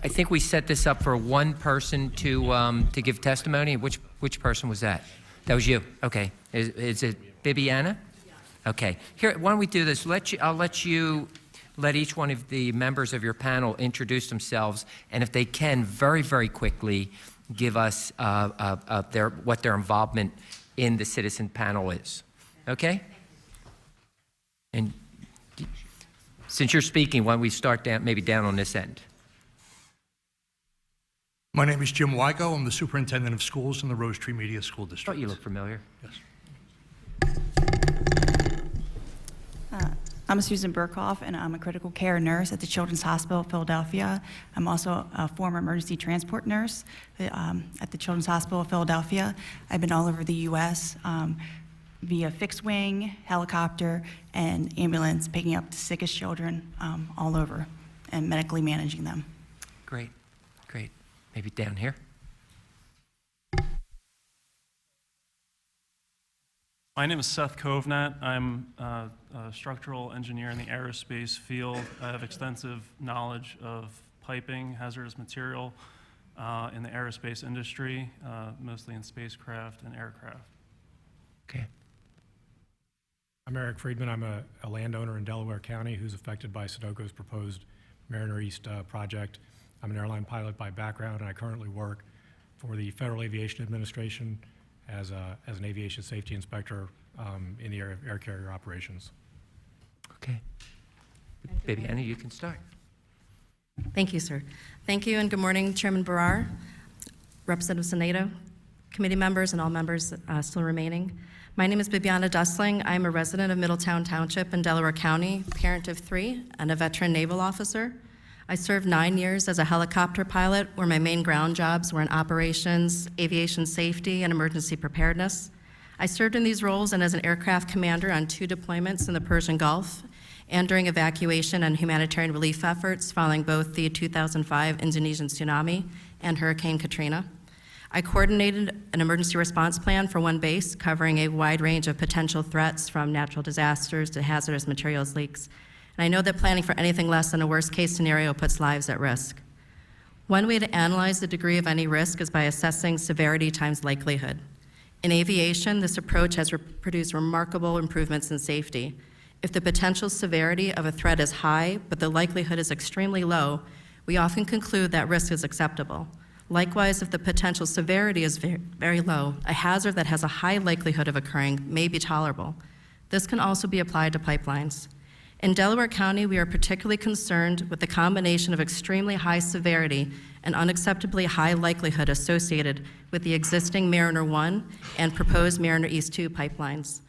I think we set this up for one person to give testimony. Which person was that? That was you. Okay. Is it Bibianna? Okay. Here, why don't we do this? I'll let each one of the members of your panel introduce themselves, and if they can, very, very quickly, give us what their involvement in the citizen panel is. Okay? And since you're speaking, why don't we start maybe down on this end? My name is Jim Wigo. I'm the Superintendent of Schools in the Rose Tree Media School District. Oh, you look familiar. Yes. I'm Susan Birkhoff, and I'm a critical care nurse at the Children's Hospital of Philadelphia. I'm also a former emergency transport nurse at the Children's Hospital of Philadelphia. I've been all over the U.S. Via fixed wing, helicopter, and ambulance, picking up the sickest children all over and medically managing them. Great, great. Maybe down here. My name is Seth Kovnat. I'm a structural engineer in the aerospace field. I have extensive knowledge of piping, hazardous material in the aerospace industry, mostly in spacecraft and aircraft. Okay. I'm Eric Friedman. I'm a landowner in Delaware County who's affected by Sunoco's proposed Mariner East project. I'm an airline pilot by background, and I currently work for the Federal Aviation Administration as an aviation safety inspector in the air carrier operations. Okay. Bibianna, you can start. Thank you, sir. Thank you, and good morning, Chairman Barrar, Representative Senato, committee members, and all members still remaining. My name is Bibianna Dussling. I'm a resident of Middletown Township in Delaware County, parent of 3, and a veteran naval officer. I served 9 years as a helicopter pilot, where my main ground jobs were in operations, aviation safety, and emergency preparedness. I served in these roles and as an aircraft commander on 2 deployments in the Persian Gulf and during evacuation and humanitarian relief efforts following both the 2005 Indonesian tsunami and Hurricane Katrina. I coordinated an emergency response plan for one base covering a wide range of potential threats from natural disasters to hazardous materials leaks. And I know that planning for anything less than a worst-case scenario puts lives at risk. One way to analyze the degree of any risk is by assessing severity times likelihood. In aviation, this approach has produced remarkable improvements in safety. If the potential severity of a threat is high, but the likelihood is extremely low, we often conclude that risk is acceptable. Likewise, if the potential severity is very low, a hazard that has a high likelihood of occurring may be tolerable. This can also be applied to pipelines. In Delaware County, we are particularly concerned with the combination of extremely high severity and unacceptably high likelihood associated with the existing Mariner 1 and proposed Mariner East 2 pipelines.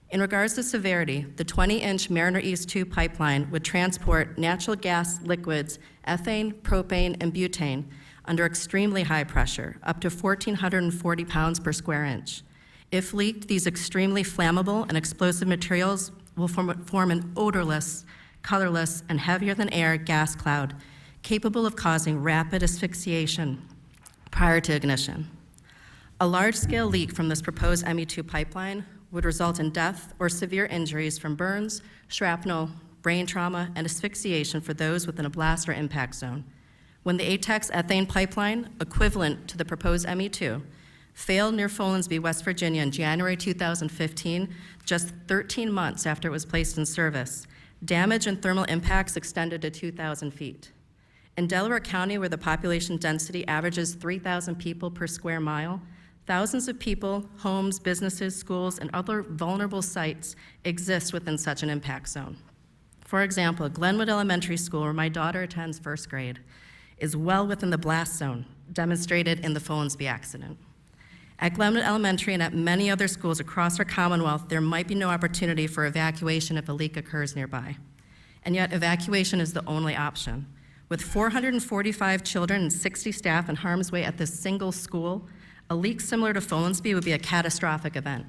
In regards to severity, the 20-inch Mariner East 2 pipeline would transport natural gas liquids, ethane, propane, and butane under extremely high pressure, up to 1,440 pounds per square inch. If leaked, these extremely flammable and explosive materials will form an odorless, colorless, and heavier than air gas cloud capable of causing rapid asphyxiation prior to ignition. A large-scale leak from this proposed ME2 pipeline would result in death or severe injuries from burns, shrapnel, brain trauma, and asphyxiation for those within a blast or impact zone. When the ATEX ethane pipeline, equivalent to the proposed ME2, failed near Folensby, West Virginia in January 2015, just 13 months after it was placed in service, damage and thermal impacts extended to 2,000 feet. In Delaware County, where the population density averages 3,000 people per square mile, thousands of people, homes, businesses, schools, and other vulnerable sites exist within such an impact zone. For example, Glenwood Elementary School, where my daughter attends first grade, is well within the blast zone, demonstrated in the Folensby accident. At Glenwood Elementary and at many other schools across our Commonwealth, there might be no opportunity for evacuation if a leak occurs nearby. And yet evacuation is the only option. With 445 children and 60 staff in harm's way at this single school, a leak similar to Folensby would be a catastrophic event.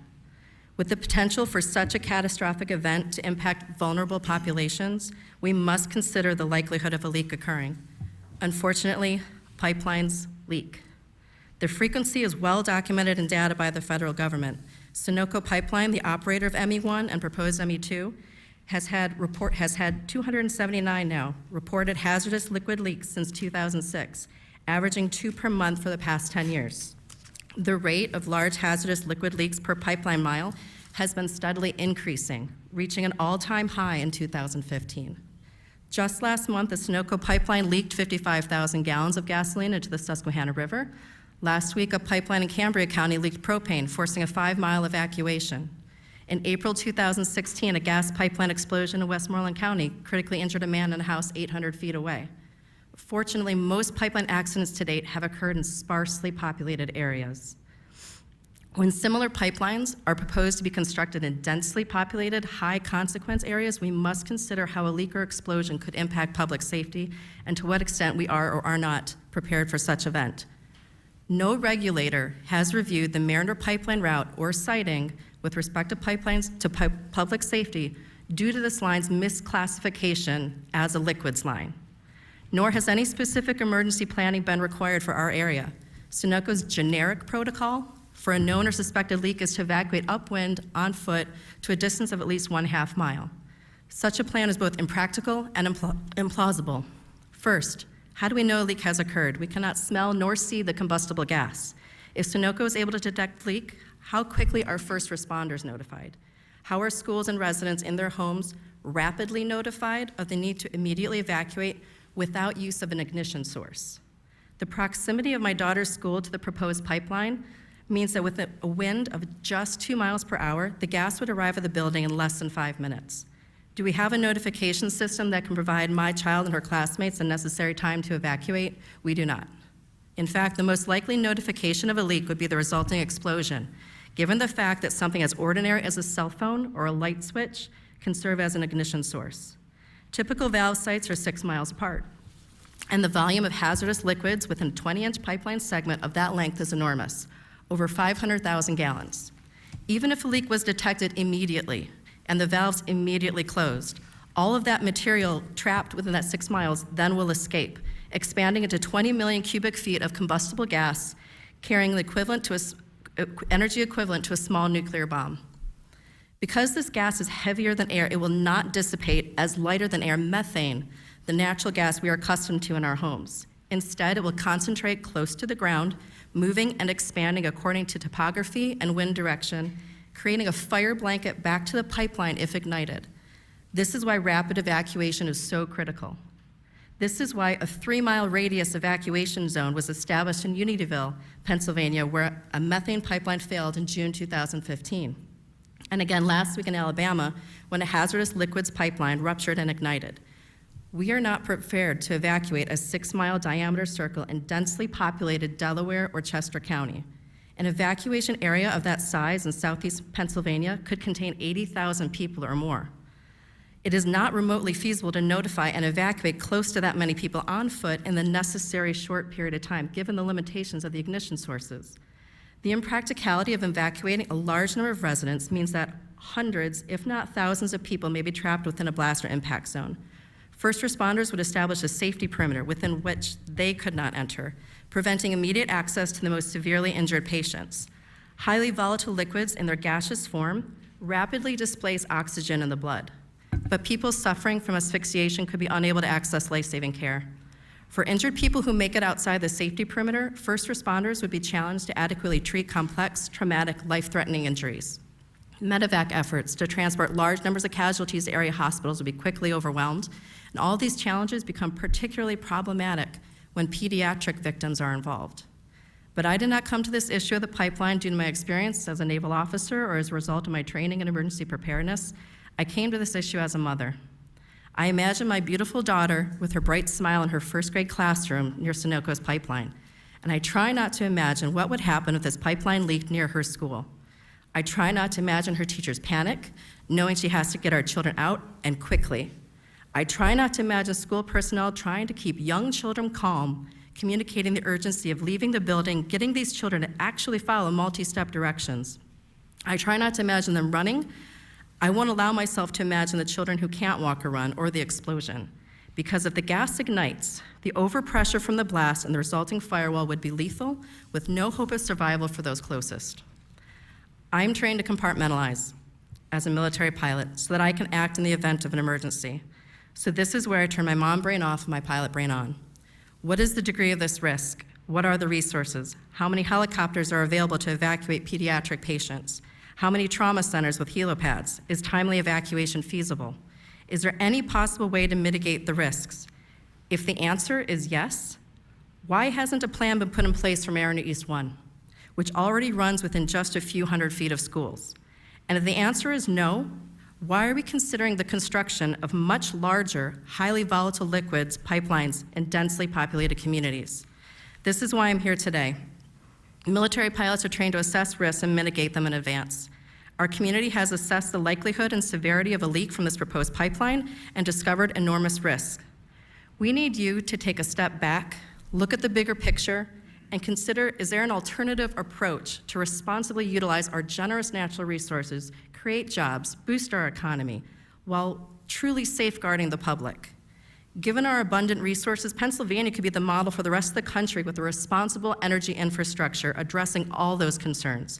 With the potential for such a catastrophic event to impact vulnerable populations, we must consider the likelihood of a leak occurring. Unfortunately, pipelines leak. The frequency is well documented in data by the federal government. Sunoco Pipeline, the operator of ME1 and proposed ME2, has had 279 now reported hazardous liquid leaks since 2006, averaging 2 per month for the past 10 years. The rate of large hazardous liquid leaks per pipeline mile has been steadily increasing, reaching an all-time high in 2015. Just last month, the Sunoco pipeline leaked 55,000 gallons of gasoline into the Susquehanna River. Last week, a pipeline in Cambria County leaked propane, forcing a 5-mile evacuation. In April 2016, a gas pipeline explosion in Westmoreland County critically injured a man in a house 800 feet away. Fortunately, most pipeline accidents to date have occurred in sparsely populated areas. When similar pipelines are proposed to be constructed in densely populated, high-consequence areas, we must consider how a leak or explosion could impact public safety and to what extent we are or are not prepared for such event. No regulator has reviewed the Mariner pipeline route or siting with respect to pipelines to public safety due to this line's misclassification as a liquids line. Nor has any specific emergency planning been required for our area. Sunoco's generic protocol for a known or suspected leak is to evacuate upwind on foot to a distance of at least 1/2 mile. Such a plan is both impractical and implausible. First, how do we know a leak has occurred? We cannot smell nor see the combustible gas. If Sunoco is able to detect leak, how quickly are first responders notified? How are schools and residents in their homes rapidly notified of the need to immediately evacuate without use of an ignition source? The proximity of my daughter's school to the proposed pipeline means that with a wind of just 2 miles per hour, the gas would arrive at the building in less than 5 minutes. Do we have a notification system that can provide my child and her classmates the necessary time to evacuate? We do not. In fact, the most likely notification of a leak would be the resulting explosion, given the fact that something as ordinary as a cell phone or a light switch can serve as an ignition source. Typical valve sites are 6 miles apart, and the volume of hazardous liquids within a 20-inch pipeline segment of that length is enormous, over 500,000 gallons. Even if a leak was detected immediately and the valves immediately closed, all of that material trapped within that 6 miles then will escape, expanding into 20 million cubic feet of combustible gas, carrying the energy equivalent to a small nuclear bomb. Because this gas is heavier than air, it will not dissipate as lighter than air methane, the natural gas we are accustomed to in our homes. Instead, it will concentrate close to the ground, moving and expanding according to topography and wind direction, creating a fire blanket back to the pipeline if ignited. This is why rapid evacuation is so critical. This is why a 3-mile radius evacuation zone was established in Unityville, Pennsylvania, where a methane pipeline failed in June 2015. And again last week in Alabama, when a hazardous liquids pipeline ruptured and ignited. We are not prepared to evacuate a 6-mile diameter circle in densely populated Delaware or Chester County. An evacuation area of that size in southeast Pennsylvania could contain 80,000 people or more. It is not remotely feasible to notify and evacuate close to that many people on foot in the necessary short period of time, given the limitations of the ignition sources. The impracticality of evacuating a large number of residents means that hundreds, if not thousands of people may be trapped within a blast or impact zone. First responders would establish a safety perimeter within which they could not enter, preventing immediate access to the most severely injured patients. Highly volatile liquids in their gaseous form rapidly displace oxygen in the blood, but people suffering from asphyxiation could be unable to access life-saving care. For injured people who make it outside the safety perimeter, first responders would be challenged to adequately treat complex, traumatic, life-threatening injuries. Medevac efforts to transport large numbers of casualties to area hospitals would be quickly overwhelmed, and all these challenges become particularly problematic when pediatric victims are involved. But I did not come to this issue of the pipeline due to my experience as a naval officer or as a result of my training in emergency preparedness. I came to this issue as a mother. I imagine my beautiful daughter with her bright smile in her first grade classroom near Sunoco's pipeline, and I try not to imagine what would happen if this pipeline leaked near her school. I try not to imagine her teachers panic, knowing she has to get our children out and quickly. I try not to imagine school personnel trying to keep young children calm, communicating the urgency of leaving the building, getting these children to actually follow multi-step directions. I try not to imagine them running. I won't allow myself to imagine the children who can't walk or run or the explosion, because if the gas ignites, the overpressure from the blast and the resulting firewall would be lethal with no hope of survival for those closest. I'm trained to compartmentalize. as a military pilot so that I can act in the event of an emergency. So this is where I turn my mom brain off and my pilot brain on. What is the degree of this risk? What are the resources? How many helicopters are available to evacuate pediatric patients? How many trauma centers with helipads? Is timely evacuation feasible? Is there any possible way to mitigate the risks? If the answer is yes, why hasn't a plan been put in place for Mariner East 1, which already runs within just a few hundred feet of schools? And if the answer is no, why are we considering the construction of much larger, highly volatile liquids pipelines in densely populated communities? This is why I'm here today. Military pilots are trained to assess risks and mitigate them in advance. Our community has assessed the likelihood and severity of a leak from this proposed pipeline and discovered enormous risks. We need you to take a step back, look at the bigger picture, and consider, is there an alternative approach to responsibly utilize our generous natural resources, create jobs, boost our economy, while truly safeguarding the public? Given our abundant resources, Pennsylvania could be the model for the rest of the country with a responsible energy infrastructure addressing all those concerns.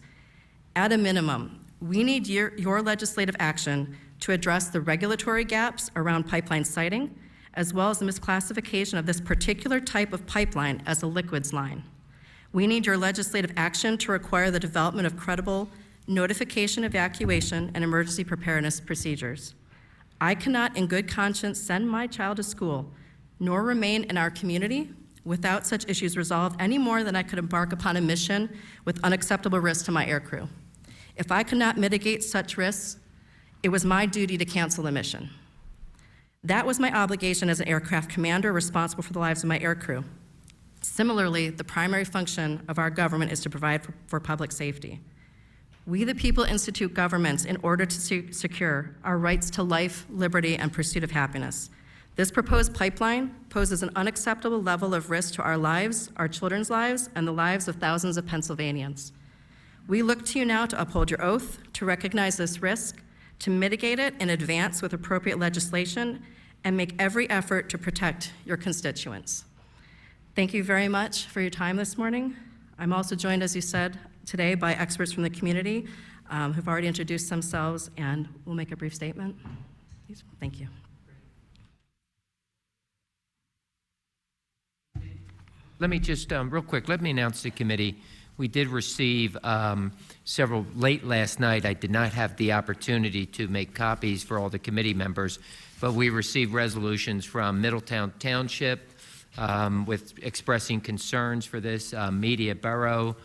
At a minimum, we need your legislative action to address the regulatory gaps around pipeline siting, as well as the misclassification of this particular type of pipeline as a liquids line. We need your legislative action to require the development of credible notification, evacuation, and emergency preparedness procedures. I cannot in good conscience send my child to school, nor remain in our community without such issues resolved any more than I could embark upon a mission with unacceptable risks to my aircrew. If I could not mitigate such risks, it was my duty to cancel the mission. That was my obligation as an aircraft commander responsible for the lives of my aircrew. Similarly, the primary function of our government is to provide for public safety. We, the people, institute governments in order to secure our rights to life, liberty, and pursuit of happiness. This proposed pipeline poses an unacceptable level of risk to our lives, our children's lives, and the lives of thousands of Pennsylvanians. We look to you now to uphold your oath, to recognize this risk, to mitigate it in advance with appropriate legislation, and make every effort to protect your constituents. Thank you very much for your time this morning. I'm also joined, as you said, today by experts from the community who've already introduced themselves and will make a brief statement. Please. Thank you. Let me just, real quick, let me announce the committee. We did receive several late last night. I did not have the opportunity to make copies for all the committee members, but we received resolutions from Middletown Township with expressing concerns for this, Media Borough,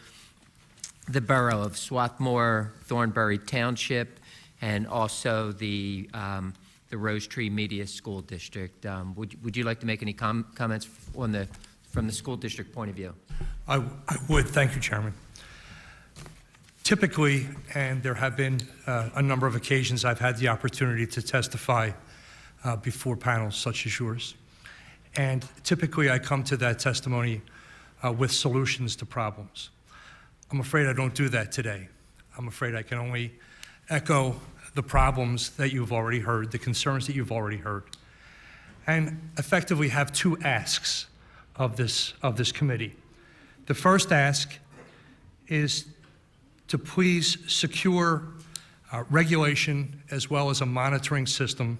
the Borough of Swarthmore, Thornbury Township, and also the Rose Tree Media School District. Would you like to make any comments on from the school district point of view? I would. Thank you, Chairman. Typically, and there have been a number of occasions I've had the opportunity to testify before panels such as yours. And typically I come to that testimony with solutions to problems. I'm afraid I don't do that today. I'm afraid I can only echo the problems that you've already heard, the concerns that you've already heard, and effectively have two asks of this committee. The first ask is to please secure regulation as well as a monitoring system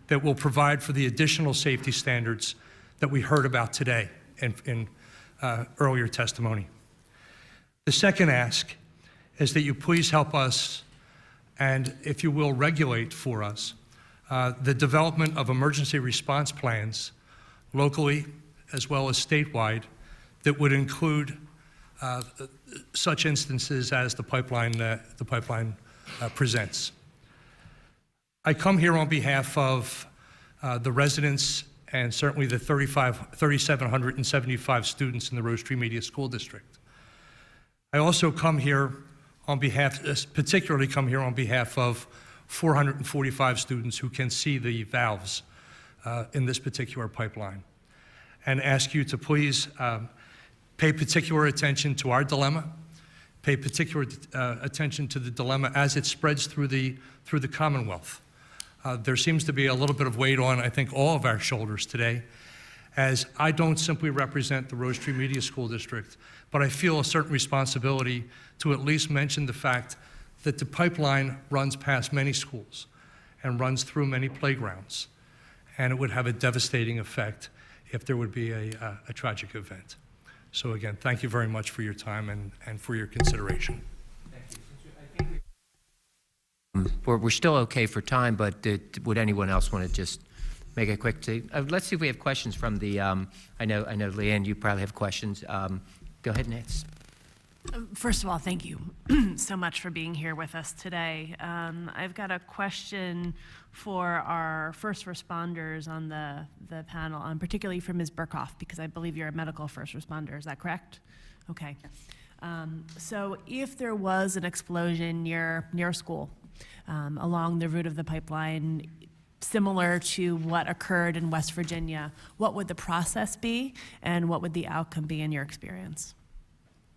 that will provide for the additional safety standards that we heard about today in earlier testimony. The second ask is that you please help us and, if you will, regulate for us the development of emergency response plans locally as well as statewide that would include such instances as the pipeline presents. I come here on behalf of the residents and certainly the 3,775 students in the Rose Tree Media School District. I also come here on behalf, particularly come here on behalf of 445 students who can see the valves in this particular pipeline, and ask you to please pay particular attention to our dilemma, pay particular attention to the dilemma as it spreads through the Commonwealth. There seems to be a little bit of weight on, I think, all of our shoulders today, as I don't simply represent the Rose Tree Media School District, but I feel a certain responsibility to at least mention the fact that the pipeline runs past many schools and runs through many playgrounds, and it would have a devastating effect if there would be a tragic event. So again, thank you very much for your time and for your consideration. We're still okay for time, but would anyone else want to just make a quick, let's see if we have questions from the, I know, Leanne, you probably have questions. Go ahead, Nance. First of all, thank you so much for being here with us today. I've got a question for our first responders on the panel, particularly for Ms. Birkhoff, because I believe you're a medical first responder. Is that correct? Okay. So if there was an explosion near school, along the route of the pipeline, similar to what occurred in West Virginia, what would the process be, and what would the outcome be in your experience?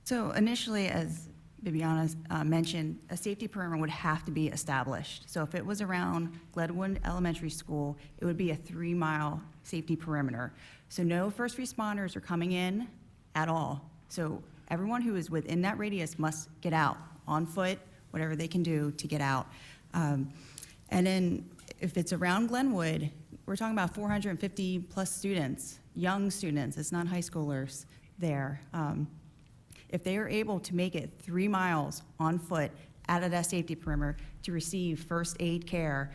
So initially, as Bibianna mentioned, a safety perimeter would have to be established. So if it was around Glenwood Elementary School, it would be a 3-mile safety perimeter. So no first responders are coming in at all. So everyone who is within that radius must get out on foot, whatever they can do to get out. And then if it's around Glenwood, we're talking about 450 plus students, young students, it's not high schoolers there. If they are able to make it 3 miles on foot out of that safety perimeter to receive first aid care,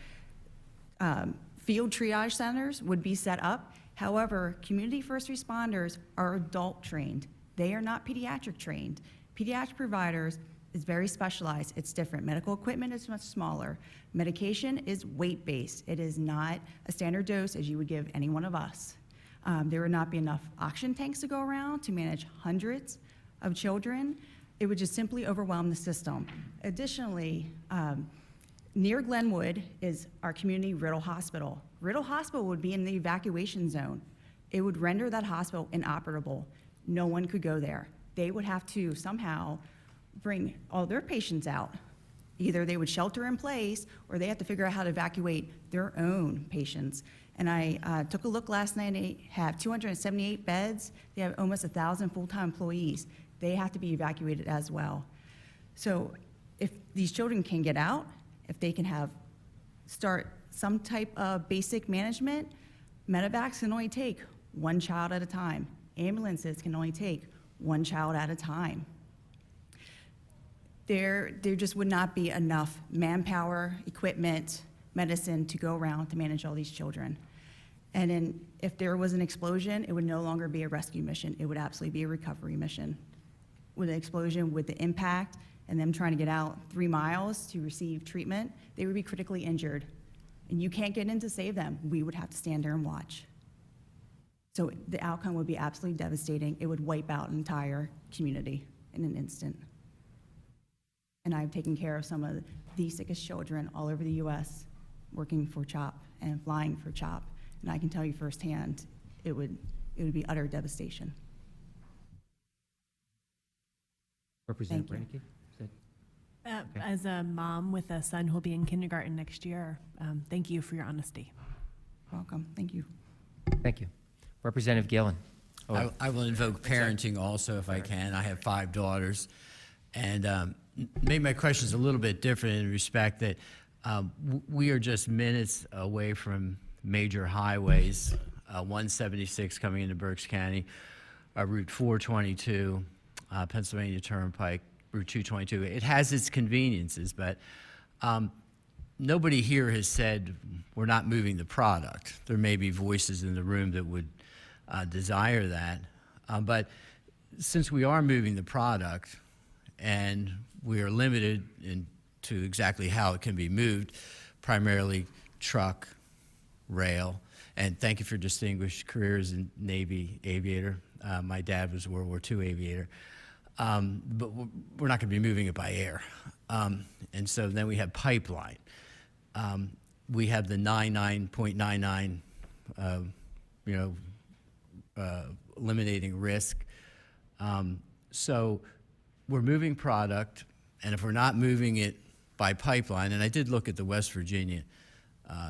field triage centers would be set up. However, community first responders are adult trained. They are not pediatric trained. Pediatric providers is very specialized. It's different. Medical equipment is much smaller. Medication is weight-based. It is not a standard dose as you would give any one of us. There would not be enough oxygen tanks to go around to manage hundreds of children. It would just simply overwhelm the system. Additionally, near Glenwood is our community Riddle Hospital. Riddle Hospital would be in the evacuation zone. It would render that hospital inoperable. No one could go there. They would have to somehow bring all their patients out. Either they would shelter in place or they have to figure out how to evacuate their own patients. And I took a look last night, they have 278 beds. They have almost 1,000 full-time employees. They have to be evacuated as well. So if these children can get out, if they can start some type of basic management, medevacs can only take 1 child at a time. Ambulances can only take 1 child at a time. There just would not be enough manpower, equipment, medicine to go around to manage all these children. And then if there was an explosion, it would no longer be a rescue mission. It would absolutely be a recovery mission. With an explosion, with the impact and them trying to get out 3 miles to receive treatment, they would be critically injured. And you can't get in to save them. We would have to stand there and watch. So the outcome would be absolutely devastating. It would wipe out an entire community in an instant. And I've taken care of some of the sickest children all over the U.S. working for CHOP and flying for CHOP. And I can tell you firsthand, it would be utter devastation. Representative Thank you. Reineke? Okay. As a mom with a son who'll be in kindergarten next year, thank you for your honesty. Welcome. Thank you. Thank you. Representative Gillen. Oh, I will invoke parenting also if I can. I have 5 daughters. And maybe my question is a little bit different in respect that we are just minutes away from major highways, 176 coming into Berks County, Route 422, Pennsylvania Turnpike, Route 222. It has its conveniences, but nobody here has said we're not moving the product. There may be voices in the room that would desire that. But since we are moving the product and we are limited to exactly how it can be moved, primarily truck, rail, and thank you for distinguished careers in Navy Aviator. My dad was a World War II Aviator. But we're not going to be moving it by air. And so then we have pipeline. We have the 99.99, eliminating risk. So we're moving product, and if we're not moving it by pipeline, and I did look at the West Virginia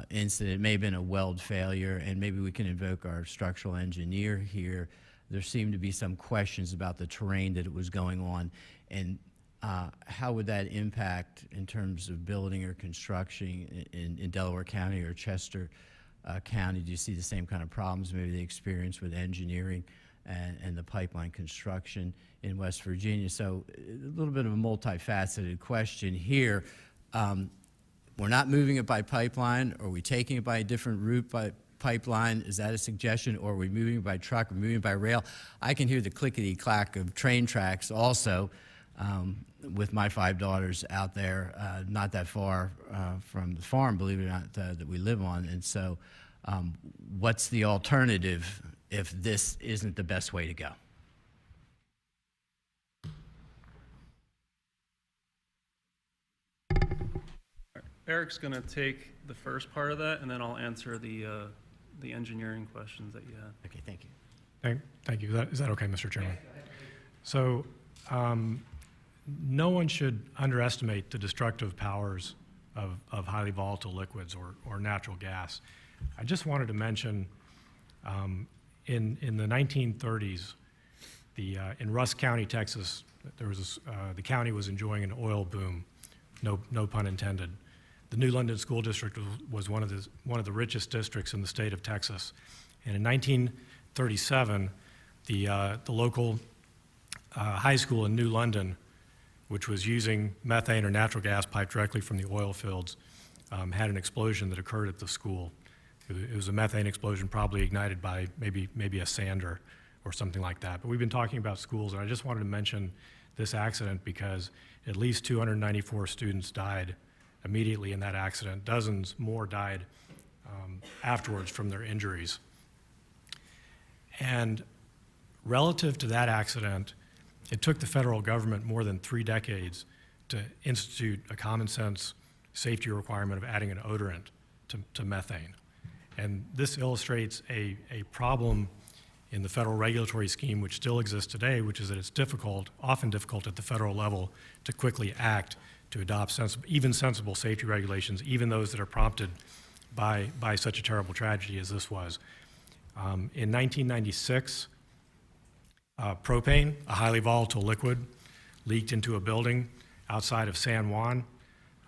incident, it may have been a weld failure, and maybe we can invoke our structural engineer here. There seemed to be some questions about the terrain that it was going on, and how would that impact in terms of building or construction in Delaware County or Chester County? Do you see the same kind of problems, maybe the experience with engineering and the pipeline construction in West Virginia? So a little bit of a multifaceted question here. We're not moving it by pipeline. Are we taking it by a different route by pipeline? Is that a suggestion? Or are we moving it by truck? Are we moving it by rail? I can hear the clickety-clack of train tracks also with my 5 daughters out there, not that far from the farm, believe it or not, that we live on. And so what's the alternative if this isn't the best way to go? Eric's going to take the first part of that, and then I'll answer the engineering questions that you had. Okay, thank you. Thank you. Is that okay, Mr. Chairman? So no one should underestimate the destructive powers of highly volatile liquids or natural gas. I just wanted to mention in the 1930s, in Rusk County, Texas, the county was enjoying an oil boom, no pun intended. The New London School District was one of the richest districts in the state of Texas. And in 1937, the local high school in New London, which was using methane or natural gas piped directly from the oil fields, had an explosion that occurred at the school. It was a methane explosion probably ignited by maybe a sander or something like that. But we've been talking about schools, and I just wanted to mention this accident because at least 294 students died immediately in that accident. Dozens more died afterwards from their injuries. And relative to that accident, it took the federal government more than 3 decades to institute a common sense safety requirement of adding an odorant to methane. And this illustrates a problem in the federal regulatory scheme which still exists today, which is that it's often difficult at the federal level to quickly act to adopt sensible safety regulations, even those that are prompted by such a terrible tragedy as this was. In 1996, propane, a highly volatile liquid, leaked into a building outside of San Juan.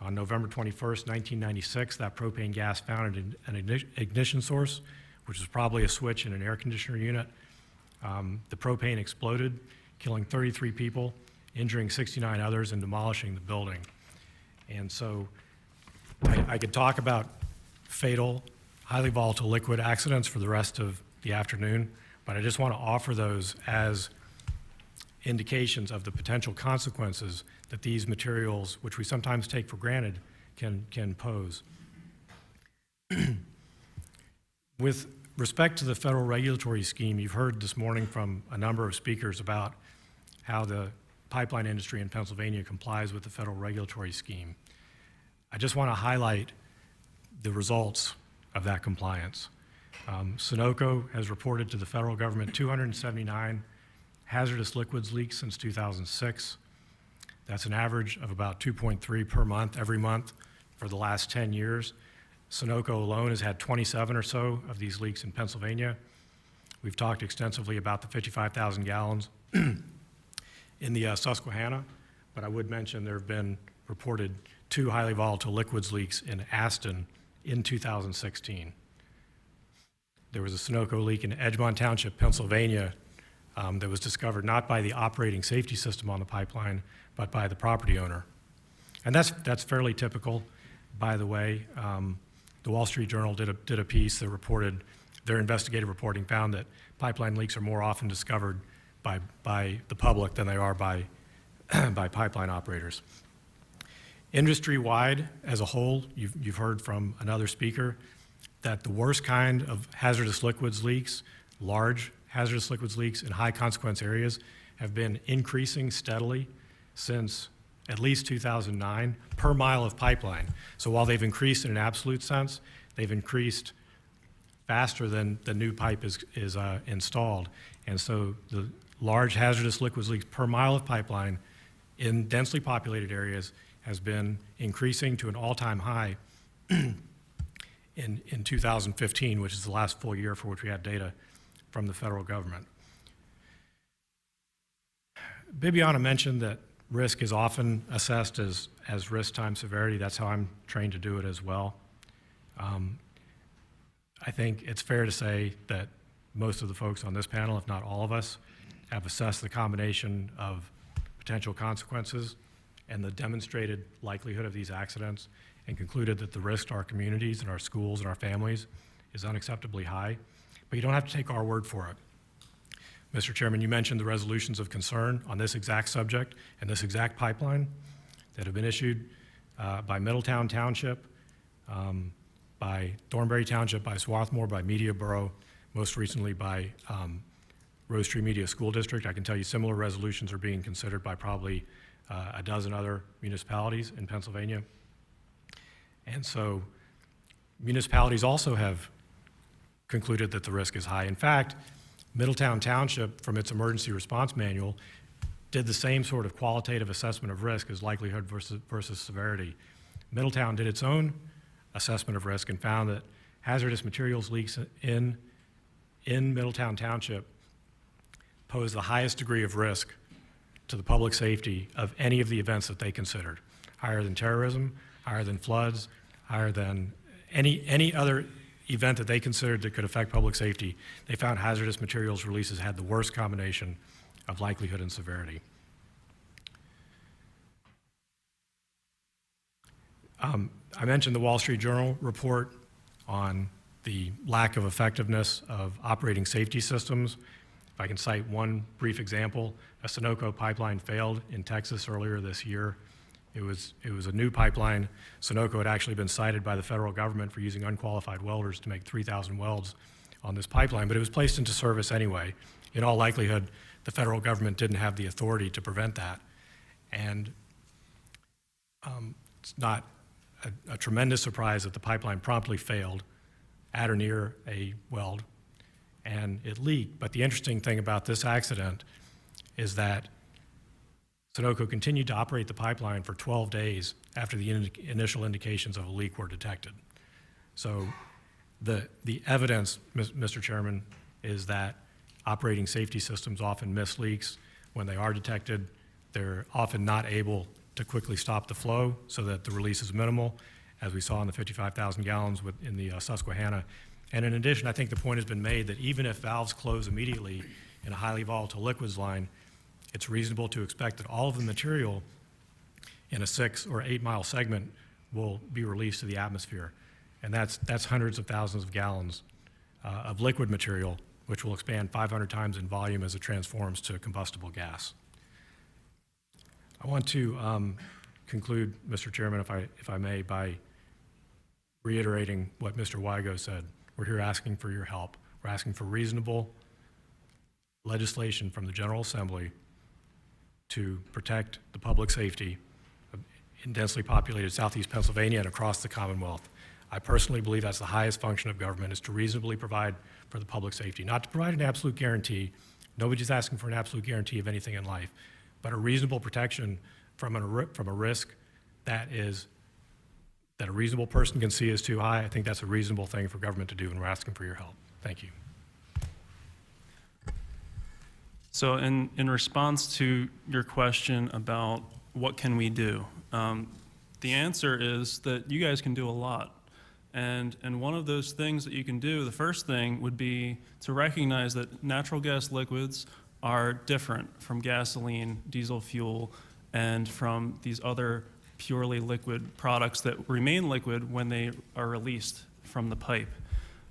On November 21st, 1996, that propane gas found an ignition source, which was probably a switch in an air conditioner unit. The propane exploded, killing 33 people, injuring 69 others, and demolishing the building. And so I could talk about fatal, highly volatile liquid accidents for the rest of the afternoon, but I just want to offer those as indications of the potential consequences that these materials, which we sometimes take for granted, can pose. With respect to the federal regulatory scheme, you've heard this morning from a number of speakers about how the pipeline industry in Pennsylvania complies with the federal regulatory scheme. I just want to highlight the results of that compliance. Sunoco has reported to the federal government 279 hazardous liquids leaks since 2006. That's an average of about 2.3 per month, every month, for the last 10 years. Sunoco alone has had 27 or so of these leaks in Pennsylvania. We've talked extensively about the 55,000 gallons in the Susquehanna, but I would mention there have been reported 2 highly volatile liquids leaks in Aston in 2016. There was a Sunoco leak in Edgemont Township, Pennsylvania, that was discovered not by the operating safety system on the pipeline, but by the property owner. And that's fairly typical, by the way. The Wall Street Journal did a piece that reported, their investigative reporting found that pipeline leaks are more often discovered by the public than they are by pipeline operators. Industry-wide, as a whole, you've heard from another speaker that the worst kind of hazardous liquids leaks, large hazardous liquids leaks in high consequence areas, have been increasing steadily since at least 2009 per mile of pipeline. So while they've increased in an absolute sense, they've increased faster than the new pipe is installed. And so the large hazardous liquids leaks per mile of pipeline in densely populated areas has been increasing to an all-time high in 2015, which is the last full year for which we had data from the federal government. Bibianna mentioned that Risk is often assessed as risk times severity. That's how I'm trained to do it as well. I think it's fair to say that most of the folks on this panel, if not all of us, have assessed the combination of potential consequences and the demonstrated likelihood of these accidents and concluded that the risk to our communities and our schools and our families is unacceptably high. But you don't have to take our word for it. Mr. Chairman, you mentioned the resolutions of concern on this exact subject and this exact pipeline that have been issued by Middletown Township, by Thornbury Township, by Swarthmore, by Media Borough, most recently by Rose Tree Media School District. I can tell you similar resolutions are being considered by probably a dozen other municipalities in Pennsylvania. And so municipalities also have concluded that the risk is high. In fact, Middletown Township, from its emergency response manual, did the same sort of qualitative assessment of risk as likelihood versus severity. Middletown did its own assessment of risk and found that hazardous materials leaks in Middletown Township pose the highest degree of risk to the public safety of any of the events that they considered, higher than terrorism, higher than floods, higher than any other event that they considered that could affect public safety. They found hazardous materials releases had the worst combination of likelihood and severity. I mentioned the Wall Street Journal report on the lack of effectiveness of operating safety systems. If I can cite one brief example, a Sunoco pipeline failed in Texas earlier this year. It was a new pipeline. Sunoco had actually been cited by the federal government for using unqualified welders to make 3,000 welds on this pipeline, but it was placed into service anyway. In all likelihood, the federal government didn't have the authority to prevent that. And it's not a tremendous surprise that the pipeline promptly failed at or near a weld, and it leaked. But the interesting thing about this accident is that Sunoco continued to operate the pipeline for 12 days after the initial indications of a leak were detected. So the evidence, Mr. Chairman, is that operating safety systems often miss leaks. When they are detected, they're often not able to quickly stop the flow so that the release is minimal, as we saw in the 55,000 gallons in the Susquehanna. And in addition, I think the point has been made that even if valves close immediately in a highly volatile liquids line, it's reasonable to expect that all of the material in a 6 or 8 mile segment will be released to the atmosphere. And that's hundreds of thousands of gallons of liquid material, which will expand 500 times in volume as it transforms to combustible gas. I want to conclude, Mr. Chairman, if I may, by reiterating what Mr. Wigo said. We're here asking for your help. We're asking for reasonable legislation from the General Assembly to protect the public safety in densely populated Southeast Pennsylvania and across the Commonwealth. I personally believe that's the highest function of government, is to reasonably provide for the public safety, not to provide an absolute guarantee. Nobody's asking for an absolute guarantee of anything in life, but a reasonable protection from a risk that a reasonable person can see is too high. I think that's a reasonable thing for government to do, and we're asking for your help. Thank you. So in response to your question about what can we do, the answer is that you guys can do a lot. And one of those things that you can do, the first thing would be to recognize that natural gas liquids are different from gasoline, diesel fuel, and from these other purely liquid products that remain liquid when they are released from the pipe.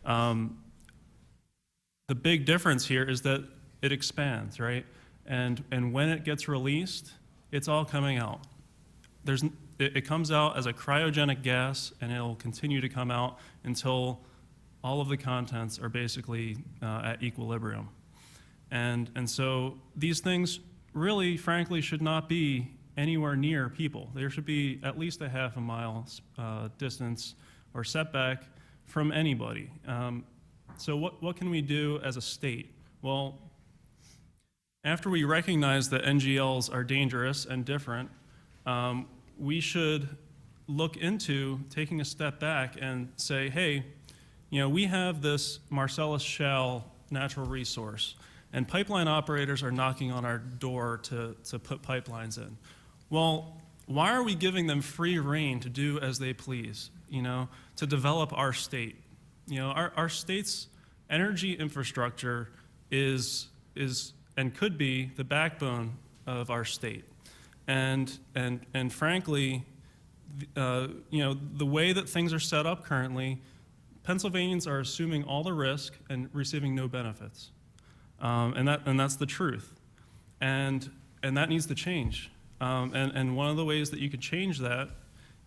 The big difference here is that it expands, right? And when it gets released, it's all coming out. It comes out as a cryogenic gas, and it'll continue to come out until all of the contents are basically at equilibrium. And so these things really, frankly, should not be anywhere near people. There should be at least a half a mile distance or setback from anybody. So what can we do as a state? Well, after we recognize that NGLs are dangerous and different, we should look into taking a step back and say, hey, we have this Marcellus Shale natural resource, and pipeline operators are knocking on our door to put pipelines in. Well, why are we giving them free rein to do as they please, to develop our state? Our state's energy infrastructure is and could be the backbone of our state. And frankly, the way that things are set up currently, Pennsylvanians are assuming all the risk and receiving no benefits. And that's the truth. And that needs to change. And one of the ways that you could change that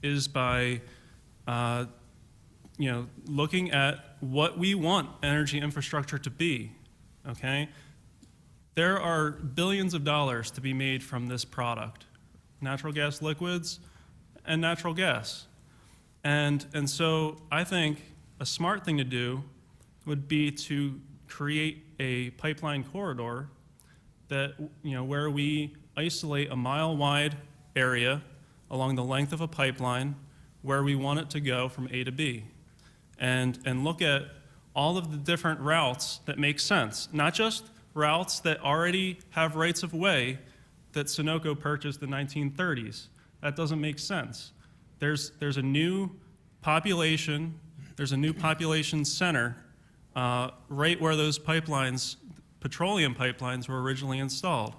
is by looking at what we want energy infrastructure to be, okay? There are billions of dollars to be made from this product, natural gas liquids and natural gas. And so I think a smart thing to do would be to create a pipeline corridor that, where we isolate a mile-wide area along the length of a pipeline where we want it to go from A to B. And look at all of the different routes that make sense, not just routes that already have rights of way that Sunoco purchased in the 1930s. That doesn't make sense. There's a new population, there's a new population center right where those pipelines, petroleum pipelines, were originally installed.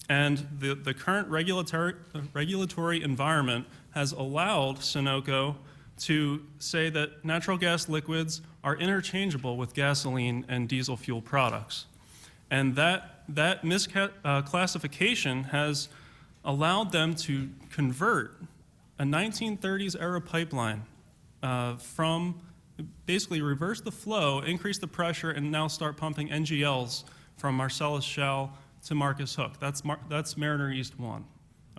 And the current regulatory environment has allowed Sunoco to say that natural gas liquids are interchangeable with gasoline and diesel fuel products. And that misclassification has allowed them to convert a 1930s era pipeline from basically reverse the flow, increase the pressure, and now start pumping NGLs from Marcellus Shale to Marcus Hook. That's Mariner East 1,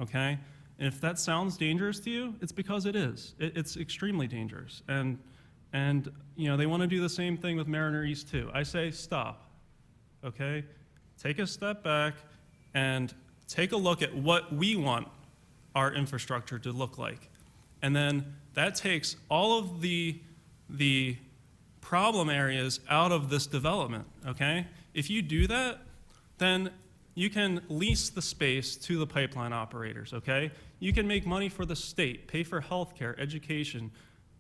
okay? And if that sounds dangerous to you, it's because it is. It's extremely dangerous. And they want to do the same thing with Mariner East 2. I say stop, okay? Take a step back and take a look at what we want our infrastructure to look like. And then that takes all of the problem areas out of this development, okay? If you do that, then you can lease the space to the pipeline operators, okay? You can make money for the state, pay for healthcare, education,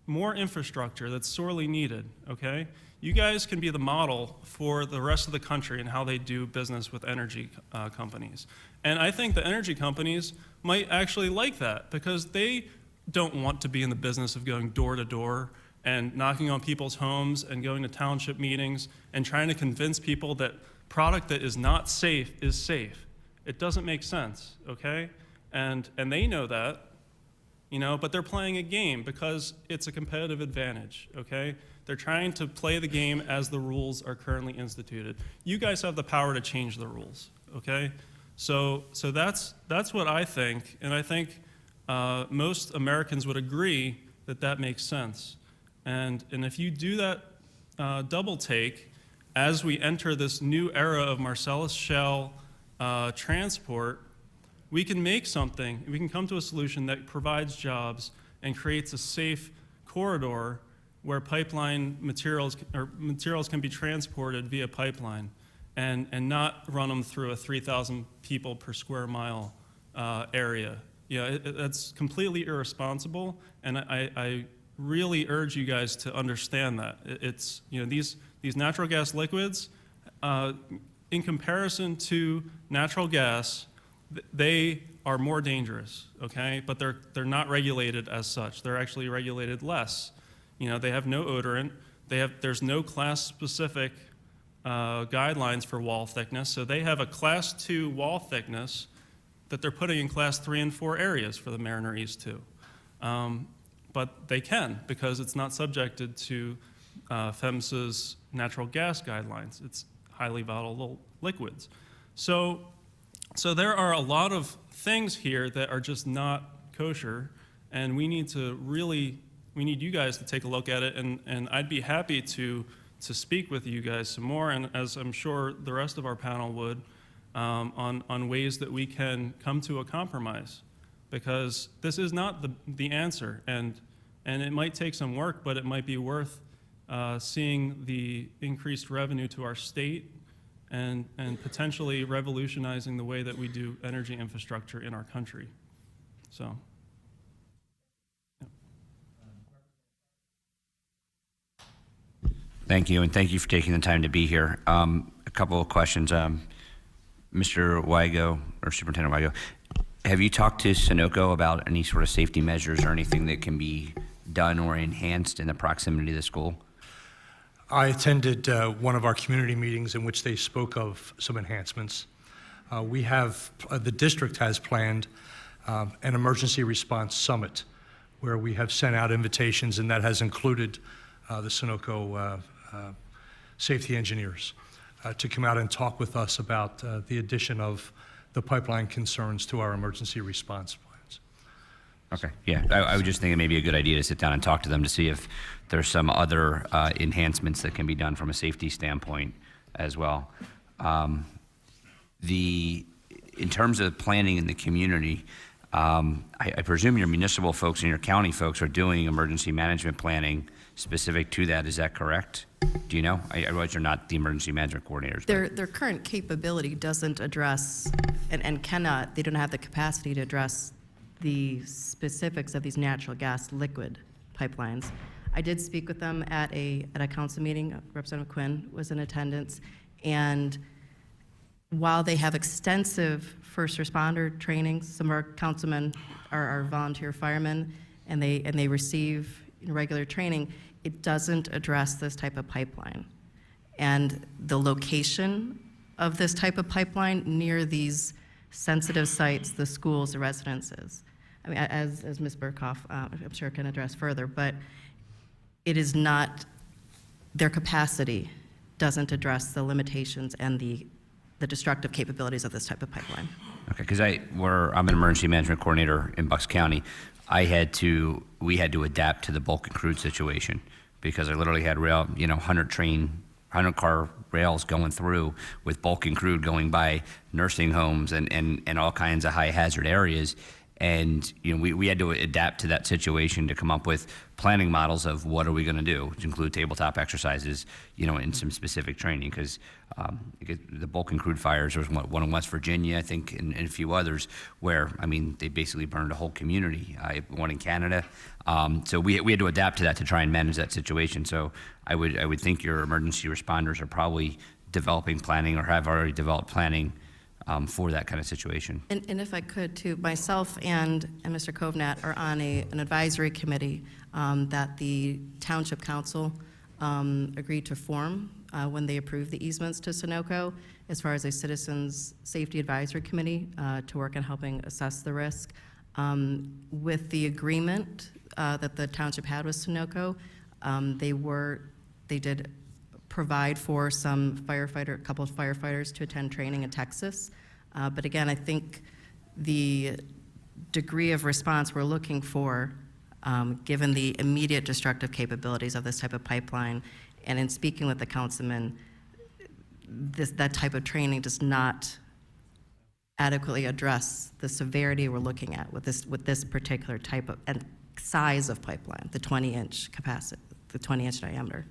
more infrastructure that's sorely needed, okay? You guys can be the model for the rest of the country and how they do business with energy companies. And I think the energy companies might actually like that because they don't want to be in the business of going door to door and knocking on people's homes and going to township meetings and trying to convince people that product that is not safe is safe. It doesn't make sense, okay? And they know that, but they're playing a game because it's a competitive advantage, okay? They're trying to play the game as the rules are currently instituted. You guys have the power to change the rules, okay? So that's what I think, and I think most Americans would agree that that makes sense. And if you do that double take, as we enter this new era of Marcellus Shale transport, we can make something, we can come to a solution that provides jobs and creates a safe corridor where pipeline materials can be transported via pipeline and not run them through a 3,000 people per square mile area. That's completely irresponsible, and I really urge you guys to understand that. It's, these natural gas liquids, in comparison to natural gas, they are more dangerous, okay? But they're not regulated as such. They're actually regulated less. They have no odorant. There's no class-specific guidelines for wall thickness, so they have a Class 2 wall thickness that they're putting in Class 3 and 4 areas for the Mariner East 2. But they can, because it's not subjected to PHMSA's natural gas guidelines. It's highly volatile liquids. So there are a lot of things here that are just not kosher, and we need you guys to take a look at it, and I'd be happy to speak with you guys some more, and as I'm sure the rest of our panel would, on ways that we can come to a compromise, because this is not the answer, and it might take some work, but it might be worth seeing the increased revenue to our state and potentially revolutionizing the way that we do energy infrastructure in our country. So, Thank you, and thank you for taking the time to be here. A couple of questions. Mr. Wigo, or Superintendent Wigo, have you talked to Sunoco about any sort of safety measures or anything that can be done or enhanced in the proximity of the school? I attended one of our community meetings in which they spoke of some enhancements. The district has planned an emergency response summit where we have sent out invitations, and that has included the Sunoco safety engineers to come out and talk with us about the addition of the pipeline concerns to our emergency response plans. Okay, yeah, I was just thinking maybe a good idea to sit down and talk to them to see if there's some other enhancements that can be done from a safety standpoint as well. In terms of planning in the community, I presume your municipal folks and your county folks are doing emergency management planning specific to that. Is that correct? Do you know? I realize you're not the emergency management coordinators. Their current capability doesn't address, and cannot, they don't have the capacity to address the specifics of these natural gas liquid pipelines. I did speak with them at a council meeting. Representative Quinn was in attendance, and while they have extensive first responder training, some of our councilmen are volunteer firemen, and they receive regular training, it doesn't address this type of pipeline. And the location of this type of pipeline near these sensitive sites, the schools, the residences. I mean, as Ms. Birkhoff, I'm sure can address further, but it is not, their capacity doesn't address the limitations and the destructive capabilities of this type of pipeline. Okay, because I'm an emergency management coordinator in Bucks County. We had to adapt to the bulk and crude situation because I literally had 100 car rails going through with bulk and crude going by nursing homes and all kinds of high hazard areas. And we had to adapt to that situation to come up with planning models of what are we going to do, which include tabletop exercises, and some specific training. Because the bulk and crude fires, there was one in West Virginia, I think, and a few others where they basically burned a whole community. One in Canada. So we had to adapt to that to try and manage that situation. So I would think your emergency responders are probably developing planning or have already developed planning for that kind of situation. And if I could, too, myself and Mr. Kovnat are on an advisory committee that the Township Council agreed to form when they approved the easements to Sunoco, as far as a Citizens Safety Advisory Committee to work on helping assess the risk. With the agreement that the township had with Sunoco, they did provide for a couple of firefighters to attend training in Texas. But again, I think the degree of response we're looking for, given the immediate destructive capabilities of this type of pipeline, and in speaking with the councilman, that type of training does not adequately address the severity we're looking at with this particular type of and size of pipeline, the 20-inch capacity, the 20-inch diameter.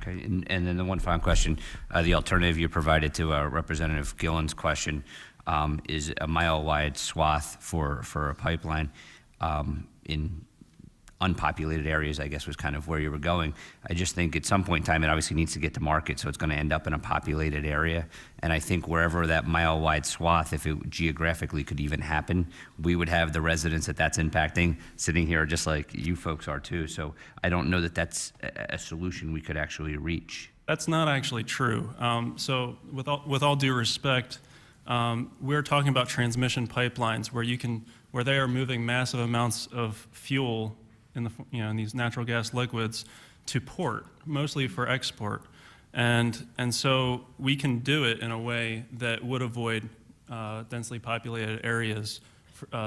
Okay, and then the one final question, the alternative you provided to Representative Gillen's question is a mile-wide swath for a pipeline in unpopulated areas, I guess was kind of where you were going. I just think at some point in time it obviously needs to get to market, so it's going to end up in a populated area. And I think wherever that mile-wide swath, if it geographically could even happen, we would have the residents that's impacting sitting here just like you folks are too. So I don't know that that's a solution we could actually reach. that's not actually true. So with all due respect, we're talking about transmission pipelines where they are moving massive amounts of fuel in these natural gas liquids to port, mostly for export. And so we can do it in a way that would avoid densely populated areas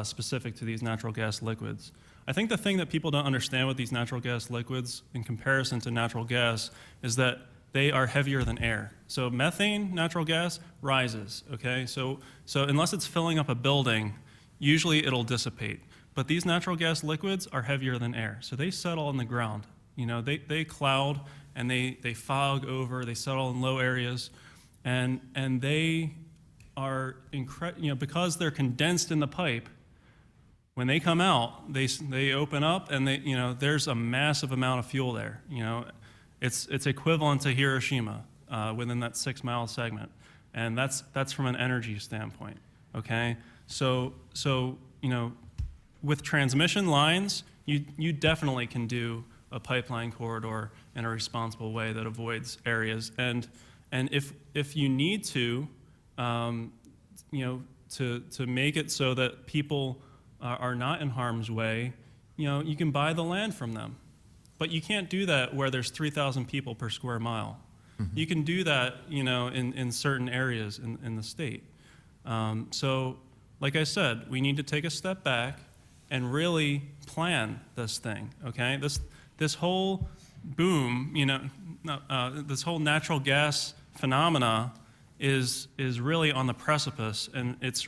specific to these natural gas liquids. I think the thing that people don't understand with these natural gas liquids in comparison to natural gas is that they are heavier than air. So methane, natural gas, rises, okay? So unless it's filling up a building, usually it'll dissipate. But these natural gas liquids are heavier than air, so they settle on the ground. They cloud and they fog over, they settle in low areas, and they are, because they're condensed in the pipe, they are heavier than air. So they settle on the ground. They cloud and they fog over, they settle in low areas, and they are, because they're condensed in the pipe, they are, because they're condensed in the pipe, they are heavier than air. So they settle on the ground. They cloud and they fog over, they settle in low areas, and they are, because they're condensed in the pipe, When they come out, they open up, and there's a massive amount of fuel there. It's equivalent to Hiroshima within that 6-mile segment, and that's from an energy standpoint. Okay, so with transmission lines, you definitely can do a pipeline corridor in a responsible way that avoids areas, and if you need to make it so that people are not in harm's way, you can buy the land from them. But you can't do that where there's 3,000 people per square mile. Mm-hmm. You can do that, in certain areas in the state. So, like I said, we need to take a step back and really plan this thing, okay? This whole boom, this whole natural gas phenomena is really on the precipice, and it's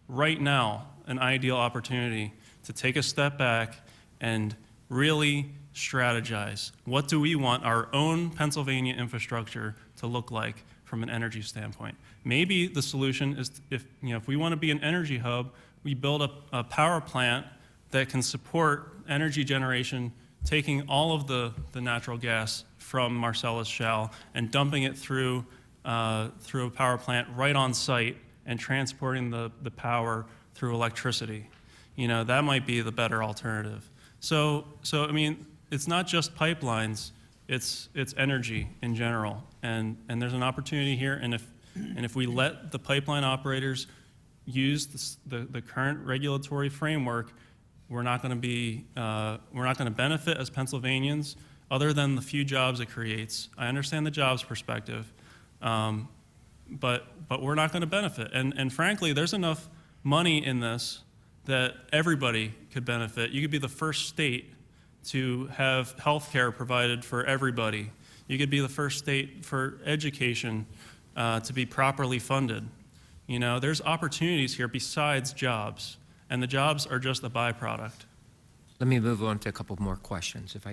right now an ideal opportunity to take a step back and really strategize. What do we want our own Pennsylvania infrastructure to look like from an energy standpoint? Maybe the solution is if we want to be an energy hub, we build a power plant that can support energy generation, taking all of the natural gas from Marcellus Shale and dumping it through a power plant right on site and transporting the power through electricity. That might be the better alternative. So I mean, it's not just pipelines, it's energy in general. And there's an opportunity here, and if we let the pipeline operators use the current regulatory framework, we're not going to benefit as Pennsylvanians other than the few jobs it creates. I understand the jobs perspective, but we're not going to benefit. And frankly, there's enough money in this that everybody could benefit. You could be the first state to have health care provided for everybody. You could be the first state for education to be properly funded. There's opportunities here besides jobs, and the jobs are just a byproduct. Let me move on to a couple more questions, if I